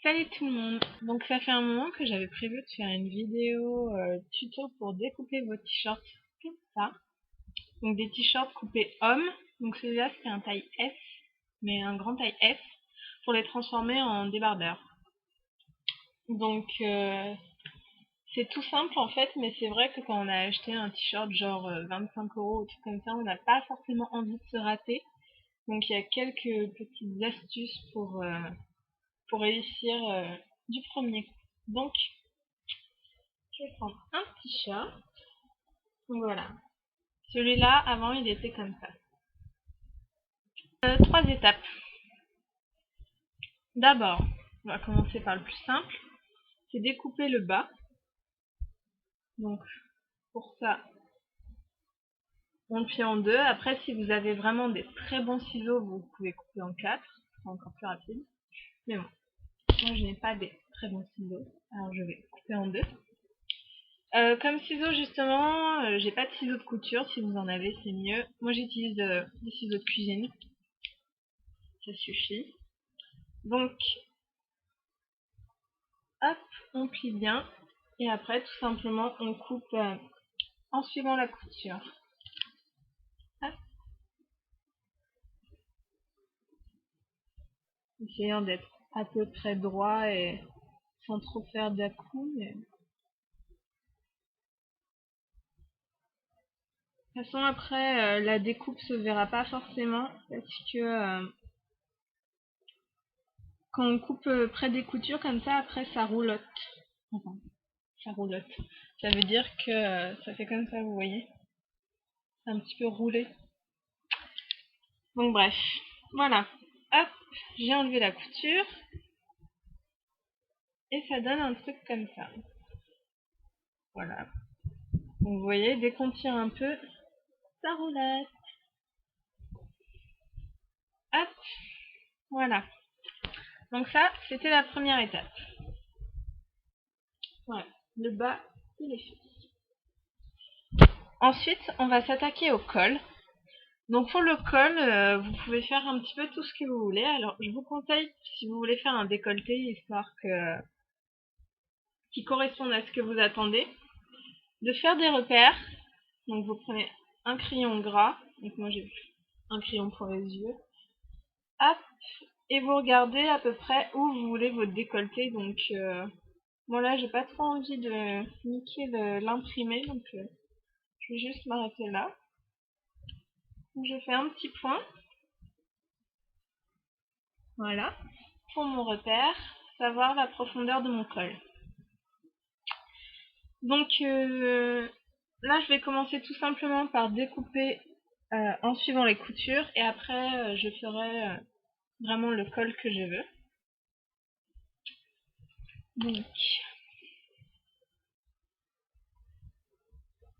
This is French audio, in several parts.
Salut tout le monde! Donc ça fait un moment que j'avais prévu de faire une vidéo tuto pour découper vos t-shirts comme ça. Donc des t-shirts coupés hommes. Donc celui-là c'est un taille S, mais un grand taille S, pour les transformer en débardeurs. Donc c'est tout simple en fait, mais c'est vrai que quand on a acheté un t-shirt genre 25 € ou tout comme ça, on n'a pas forcément envie de se rater. Donc il y a quelques petites astuces pour réussir du premier coup. Donc je vais prendre un t-shirt. Donc voilà. Celui-là, avant, il était comme ça. 3 étapes. D'abord, on va commencer par le plus simple. C'est découper le bas. Donc, pour ça, on le plie en deux. Après, si vous avez vraiment des très bons ciseaux, vous pouvez couper en 4. C'est encore plus rapide. Mais bon, moi, je n'ai pas des très bons ciseaux. Alors, je vais couper en deux. Comme ciseaux, justement, j'ai pas de ciseaux de couture. Si vous en avez, c'est mieux. Moi, j'utilise des ciseaux de cuisine. Ça suffit. Donc, hop, on plie bien. Et après, tout simplement, on coupe en suivant la couture. Hop. Essayant d'être à peu près droit et sans trop faire d'à-coups. Mais... de toute façon, après, la découpe se verra pas forcément parce que quand on coupe près des coutures comme ça, après ça roulotte. Enfin, ça roulotte. Ça veut dire que ça fait comme ça, vous voyez. C'est un petit peu roulé. Donc bref, voilà. Hop, j'ai enlevé la couture. Et ça donne un truc comme ça. Voilà. Donc vous voyez, dès qu'on tire un peu, ça roulette. Hop, voilà. Donc ça, c'était la première étape. Voilà, le bas, il est fait. Ensuite, on va s'attaquer au col. Donc pour le col, vous pouvez faire un petit peu tout ce que vous voulez. Alors je vous conseille, si vous voulez faire un décolleté, histoire qui corresponde à ce que vous attendez, de faire des repères. Donc vous prenez un crayon gras, donc moi j'ai un crayon pour les yeux. Hop, et vous regardez à peu près où vous voulez votre décolleté. Donc moi là j'ai pas trop envie de niquer l'imprimé, donc je vais juste m'arrêter là. Donc je fais un petit point, voilà, pour mon repère, savoir la profondeur de mon col. Donc là je vais commencer tout simplement par découper en suivant les coutures, et après je ferai vraiment le col que je veux. Donc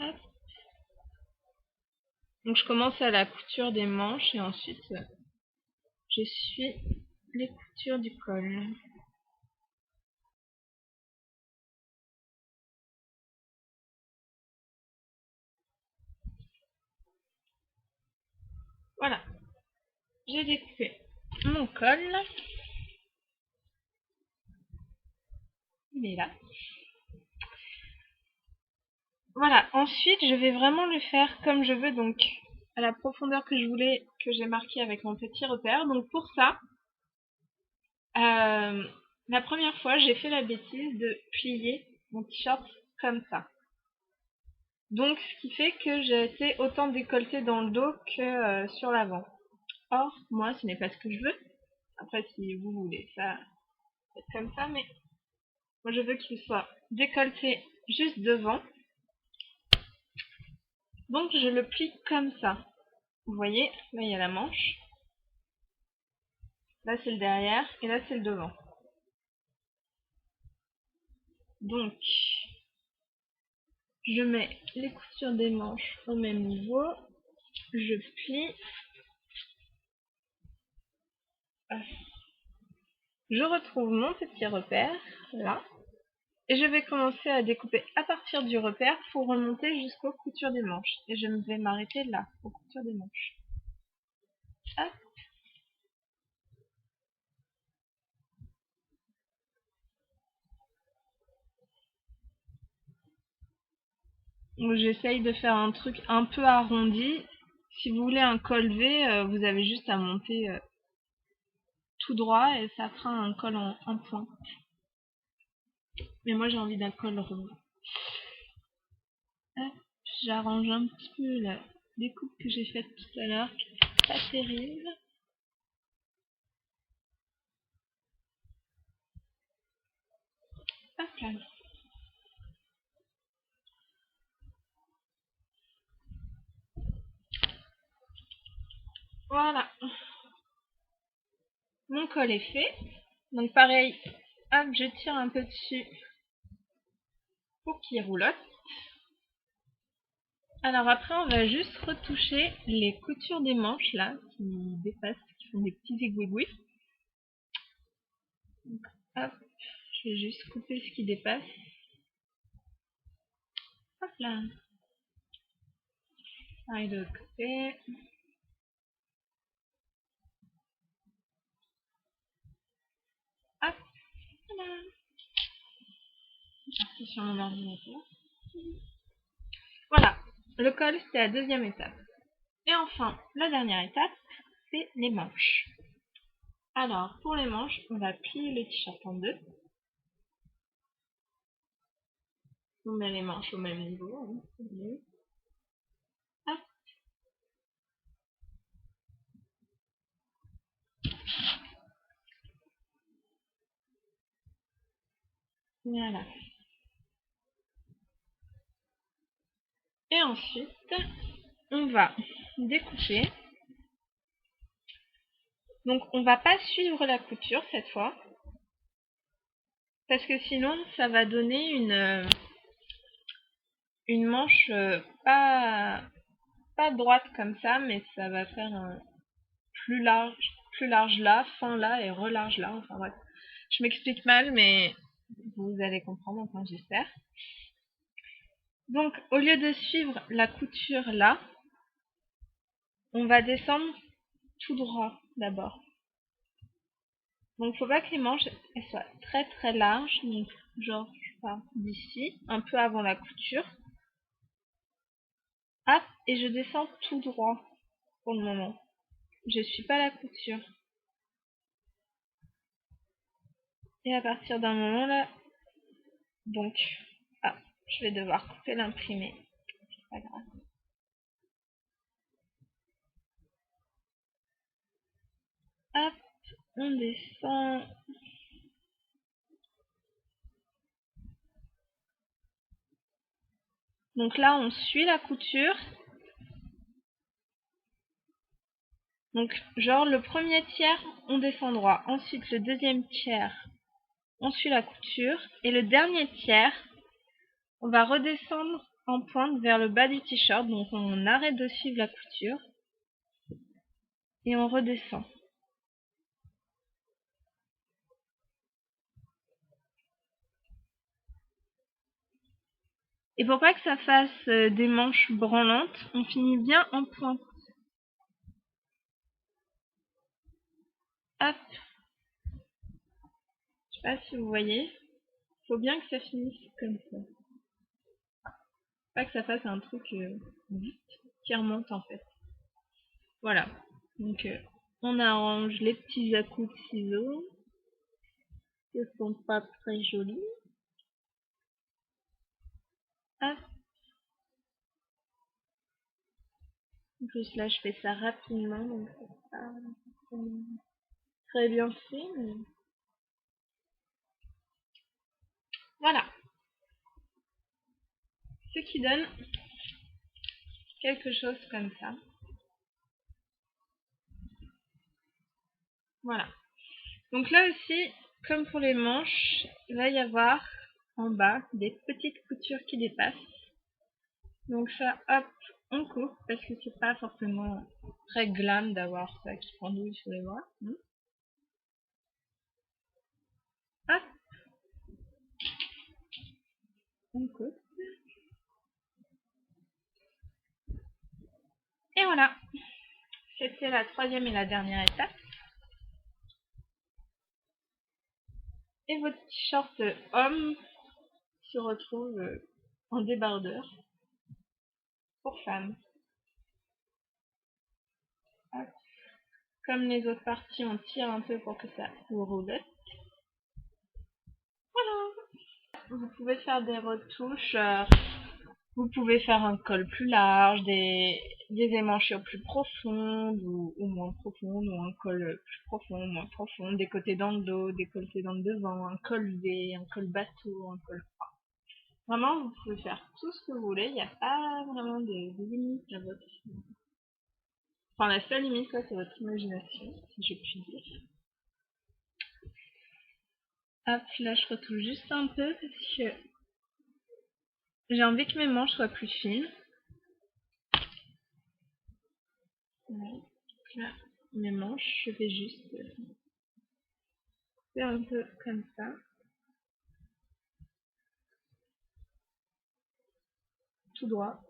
hop. Donc je commence à la couture des manches et ensuite je suis les coutures du col. Voilà, j'ai découpé mon col. Il est là. Voilà, ensuite je vais vraiment le faire comme je veux, donc à la profondeur que je voulais, que j'ai marqué avec mon petit repère. Donc pour ça, la première fois j'ai fait la bêtise de plier mon t-shirt comme ça. Donc ce qui fait que j'ai été autant décolletée dans le dos que sur l'avant. Or, moi ce n'est pas ce que je veux. Après si vous voulez ça, c'est comme ça, mais moi je veux qu'il soit décolleté juste devant. Donc je le plie comme ça. Vous voyez, là il y a la manche. Là c'est le derrière et là c'est le devant. Donc je mets les coutures des manches au même niveau. Je plie. Je retrouve mon petit repère, là. Et je vais commencer à découper à partir du repère pour remonter jusqu'aux coutures des manches. Et je vais m'arrêter là, aux coutures des manches. Hop. Donc j'essaye de faire un truc un peu arrondi. Si vous voulez un col V, vous avez juste à monter tout droit et ça fera un col en point. Mais moi j'ai envie d'un col rond. J'arrange un petit peu la découpe que j'ai faite tout à l'heure, qui n'est pas terrible. Hop là. Voilà. Mon col est fait. Donc pareil, hop, je tire un peu dessus pour qu'il roulotte. Alors après, on va juste retoucher les coutures des manches là, qui dépassent, qui font des petits égouis. Donc hop, je vais juste couper ce qui dépasse. Hop là. Pareil de l'autre côté. Hop, voilà. Je parti sur mon ordinateur. Voilà, le col c'était la deuxième étape. Et enfin, la dernière étape, c'est les manches. Alors, pour les manches, on va plier le t-shirt en deux. On met les manches au même niveau. Hop. Voilà. Et ensuite, on va découper. Donc, on va pas suivre la couture cette fois. Parce que sinon, ça va donner une manche pas droite comme ça, mais ça va faire un plus large là, fin là et relarge là. Enfin bref, je m'explique mal, mais vous allez comprendre, enfin j'espère. Donc, au lieu de suivre la couture là, on va descendre tout droit d'abord. Donc, faut pas que les manches elles soient très très larges, donc genre je pars d'ici, un peu avant la couture. Hop, et je descends tout droit pour le moment. Je suis pas la couture. Et à partir d'un moment là, donc, je vais devoir couper l'imprimé. C'est pas grave. Hop, on descend. Donc là, on suit la couture. Donc, genre, le premier tiers, on descend droit. Ensuite, le deuxième tiers, on suit la couture. Et le dernier tiers, on va redescendre en pointe vers le bas du t-shirt. Donc, on arrête de suivre la couture. Et on redescend. Et pour pas que ça fasse des manches branlantes, on finit bien en pointe. Hop. Je sais pas si vous voyez. Faut bien que ça finisse comme ça. Pas que ça fasse un truc vite qui remonte en fait. Voilà. Donc on arrange les petits à-coups de ciseaux. Ils sont pas très jolis. Hop. En plus là je fais ça rapidement donc c'est pas très bien fait. Mais... Voilà. Ce qui donne quelque chose comme ça. Voilà. Donc là aussi, comme pour les manches, il va y avoir en bas des petites coutures qui dépassent. Donc ça, hop, on coupe parce que c'est pas forcément très glam d'avoir ça qui pendouille sur les bras. Hop, on coupe. Et voilà, c'était la troisième et la dernière étape. Et votre t-shirt homme se retrouve en débardeur. pour femmes. Hop. Comme les autres parties, on tire un peu pour que ça roule. Voilà. Vous pouvez faire des retouches. Vous pouvez faire un col plus large, des émanchures plus profondes ou moins profondes, ou un col plus profond, moins profond, des côtés dans le dos, des côtés dans le devant, un col V, un col bateau, un col croix. Vraiment, vous pouvez faire tout ce que vous voulez, il n'y a pas vraiment de limite à votre... Enfin, la seule limite, quoi, c'est votre imagination, si je puis dire. Hop, là, je retouche juste un peu parce que j'ai envie que mes manches soient plus fines. Ouais. Là, mes manches, je vais juste faire un peu comme ça. Tout droit.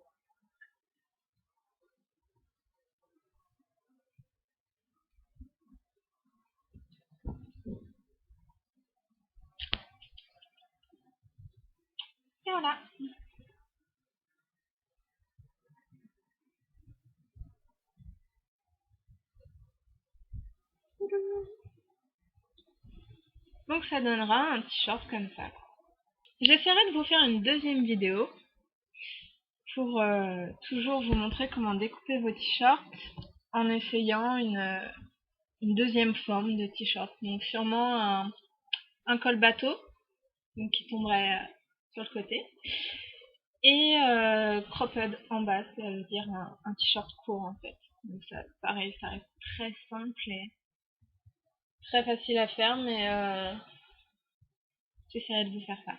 Et voilà. Donc ça donnera un t-shirt comme ça. J'essaierai de vous faire une deuxième vidéo pour toujours vous montrer comment découper vos t-shirts en essayant une deuxième forme de t-shirt. Donc sûrement un col bateau, donc qui tomberait sur le côté, et cropped en bas, ça veut dire un t-shirt court en fait. Donc ça, pareil, ça reste très simple et très facile à faire, mais j'essaierai de vous faire ça.